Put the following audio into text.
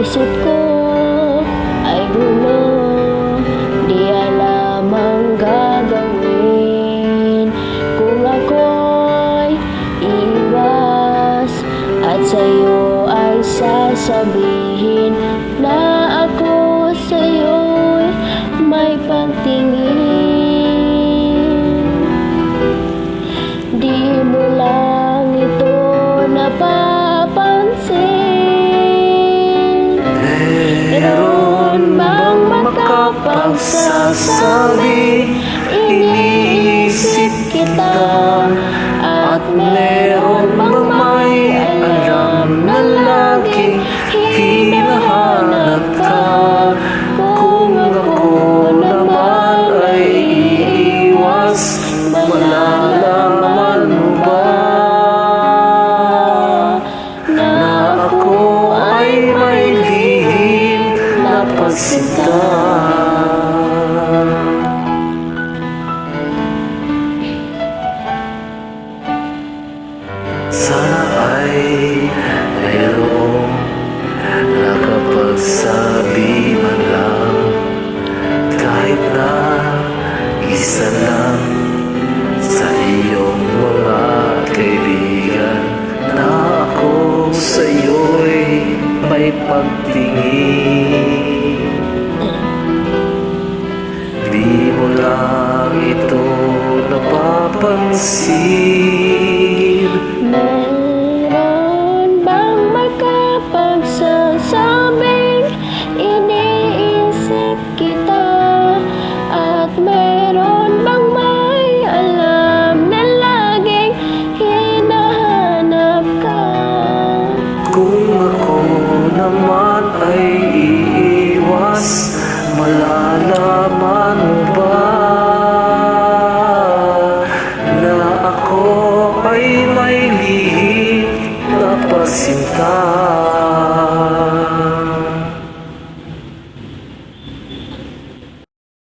isip ko ay gulo, di alam ang gagawin. Kung ako'y iwas at sa'yo ay sasabihin na ako sa'yo'y may pagtingin, di mo lang ito napapansin. Meron bang makapagsasabi, iniisip kita? At meron bang may alam na laging hinahanap ka? Kung ako naman ay iiwas, malalaman mo ba na ako ay may lihim na pagsinta? Sana ay mayroong nakapagsabi man lang, kahit na isa lang sa iyong mga kaibigan, na ako sa'yo'y may pagtingin. Di mo lang ito napapansin. Meron bang makapagsasabing iniisip kita? At meron bang may alam na laging hinahanap ka? Kung ako naman ay iiwas, malalaman mo ba na ako ay may lihim na pagsinta?